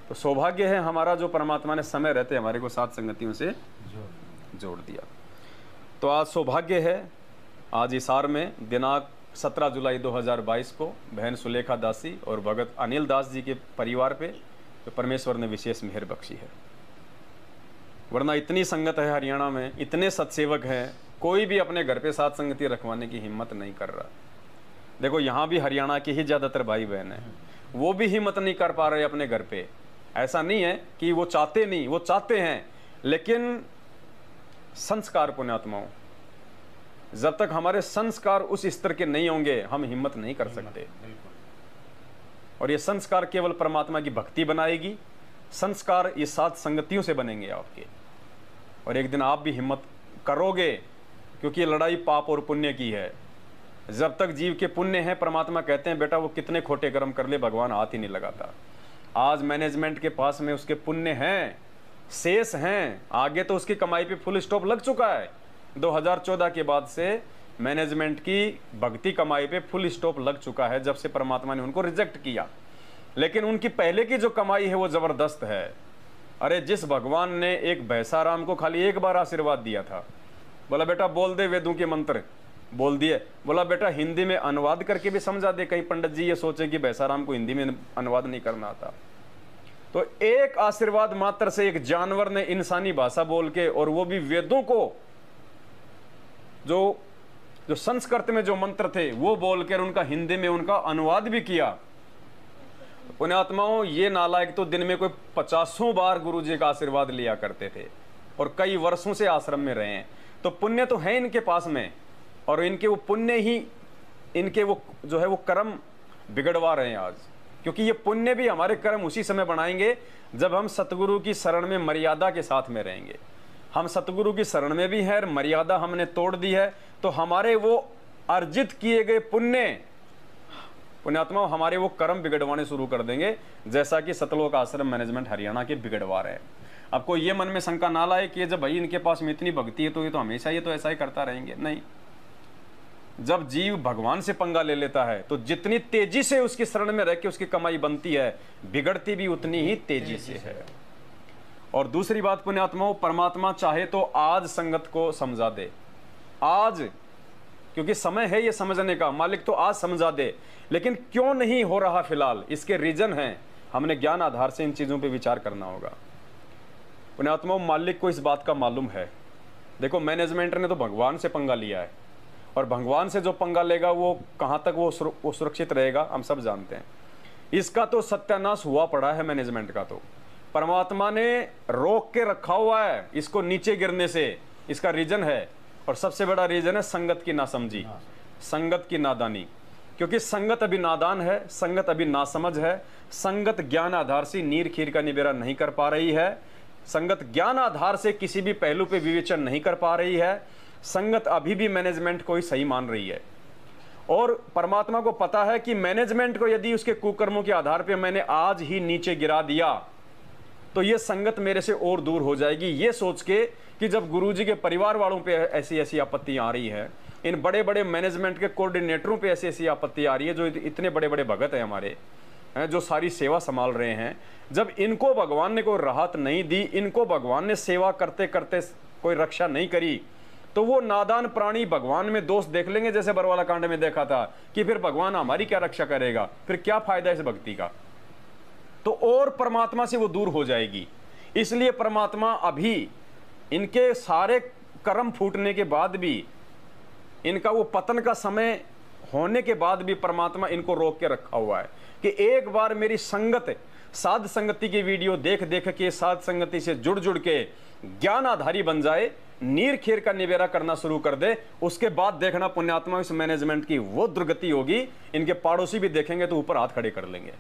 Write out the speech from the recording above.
तो सौभाग्य है हमारा जो परमात्मा ने समय रहते हमारे को साथ संगतियों से जोड़ दिया। तो आज सौभाग्य है, आज इसार में दिनांक 17 जुलाई 2022 को बहन सुलेखा दासी और भगत अनिल दास जी के परिवार पे तो परमेश्वर ने विशेष मेहर बख्शी है। वरना इतनी संगत है हरियाणा में, इतने सत्सेवक हैं, कोई भी अपने घर पे साथ संगति रखवाने की हिम्मत नहीं कर रहा। देखो यहाँ भी हरियाणा के ही ज़्यादातर भाई बहन हैं, वो भी हिम्मत नहीं कर पा रहे अपने घर पे। ऐसा नहीं है कि वो चाहते नहीं, वो चाहते हैं, लेकिन संस्कार पुण्यात्माओं, जब तक हमारे संस्कार उस स्तर के नहीं होंगे हम हिम्मत नहीं कर सकते। और ये संस्कार केवल परमात्मा की भक्ति बनाएगी, संस्कार ये साथ संगतियों से बनेंगे आपके, और एक दिन आप भी हिम्मत करोगे, क्योंकि ये लड़ाई पाप और पुण्य की है। जब तक जीव के पुण्य हैं, परमात्मा कहते हैं बेटा वो कितने खोटे कर्म कर ले भगवान हाथ ही नहीं लगाता। आज मैनेजमेंट के पास में उसके पुण्य हैं, शेष हैं, आगे तो उसकी कमाई पे फुल स्टॉप लग चुका है। 2014 के बाद से मैनेजमेंट की भक्ति कमाई पे फुल स्टॉप लग चुका है, जब से परमात्मा ने उनको रिजेक्ट किया। लेकिन उनकी पहले की जो कमाई है वो जबरदस्त है। अरे जिस भगवान ने एक भैंसाराम को खाली एक बार आशीर्वाद दिया था, बोला बेटा बोल दे वेदों के मंत्र, बोल दिए। बोला बेटा हिंदी में अनुवाद करके भी समझा दे, कहीं पंडित जी ये सोचे कि भैंसाराम को हिंदी में अनुवाद नहीं करना आता। तो एक आशीर्वाद मात्र से एक जानवर ने इंसानी भाषा बोल के, और वो भी वेदों को जो संस्कृत में जो मंत्र थे वो बोलकर उनका हिंदी में उनका अनुवाद भी किया। पुण्यात्माओं, ये नालायक तो दिन में कोई 50 बार गुरु जी का आशीर्वाद लिया करते थे और कई वर्षों से आश्रम में रहे हैं। तो पुण्य तो है इनके पास में, और इनके वो पुण्य ही इनके वो जो है वो कर्म बिगड़वा रहे हैं आज। क्योंकि ये पुण्य भी हमारे कर्म उसी समय बनाएंगे जब हम सतगुरु की शरण में मर्यादा के साथ में रहेंगे। हम सतगुरु की शरण में भी हैं, मर्यादा हमने तोड़ दी है, तो हमारे वो अर्जित किए गए पुण्यात्मा हमारे वो कर्म बिगड़वाने शुरू कर देंगे, जैसा कि सतलोक आश्रम मैनेजमेंट हरियाणा के बिगड़वा रहे हैं। आपको ये मन में शंका ना लाए कि जब भाई इनके पास में इतनी भक्ति है तो ये तो हमेशा ये तो ऐसा ही करता रहेंगे। नहीं, जब जीव भगवान से पंगा ले लेता है तो जितनी तेजी से उसकी शरण में रह के उसकी कमाई बनती है, बिगड़ती भी उतनी ही तेजी से है। और दूसरी बात पुण्यात्माओं, परमात्मा चाहे तो आज संगत को समझा दे, आज, क्योंकि समय है ये समझने का, मालिक तो आज समझा दे। लेकिन क्यों नहीं हो रहा फिलहाल, इसके रीजन हैं, हमने ज्ञान आधार से इन चीजों पे विचार करना होगा। पुण्यात्माओं, मालिक को इस बात का मालूम है। देखो मैनेजमेंट ने तो भगवान से पंगा लिया है, और भगवान से जो पंगा लेगा वो कहाँ तक वो सुरक्षित रहेगा हम सब जानते हैं। इसका तो सत्यानाश हुआ पड़ा है मैनेजमेंट का। तो परमात्मा ने रोक के रखा हुआ है इसको नीचे गिरने से, इसका रीजन है, और सबसे बड़ा रीजन है संगत की नासमझी, संगत की नादानी। क्योंकि संगत अभी नादान है, संगत अभी नासमझ है, संगत ज्ञान आधार से नीर खीर का निबेरा नहीं कर पा रही है, संगत ज्ञान आधार से किसी भी पहलू पे विवेचन नहीं कर पा रही है, संगत अभी भी मैनेजमेंट को ही सही मान रही है। और परमात्मा को पता है कि मैनेजमेंट को यदि उसके कुकर्मों के आधार पे मैंने आज ही नीचे गिरा दिया तो ये संगत मेरे से और दूर हो जाएगी। ये सोच के कि जब गुरुजी के परिवार वालों पे ऐसी ऐसी आपत्तियां आ रही है, इन बड़े बड़े मैनेजमेंट के कोऑर्डिनेटरों पे ऐसी ऐसी आपत्ति आ रही है, जो इतने बड़े बड़े भगत हैं हमारे हैं, जो सारी सेवा संभाल रहे हैं, जब इनको भगवान ने कोई राहत नहीं दी, इनको भगवान ने सेवा करते करते कोई रक्षा नहीं करी, तो वो नादान प्राणी भगवान में दोष देख लेंगे, जैसे बरवाला कांड में देखा था कि फिर भगवान हमारी क्या रक्षा करेगा, फिर क्या फायदा इस भक्ति का। तो और परमात्मा से वो दूर हो जाएगी। इसलिए परमात्मा अभी इनके सारे कर्म फूटने के बाद भी, इनका वो पतन का समय होने के बाद भी परमात्मा इनको रोक के रखा हुआ है कि एक बार मेरी संगत, साध संगति की वीडियो देख देख के, साध संगति से जुड़ जुड़ के ज्ञान आधारी बन जाए, नीर खीर का निबेरा करना शुरू कर दे, उसके बाद देखना पुण्यात्मा इस मैनेजमेंट की वो दुर्गति होगी, इनके पड़ोसी भी देखेंगे तो ऊपर हाथ खड़े कर लेंगे।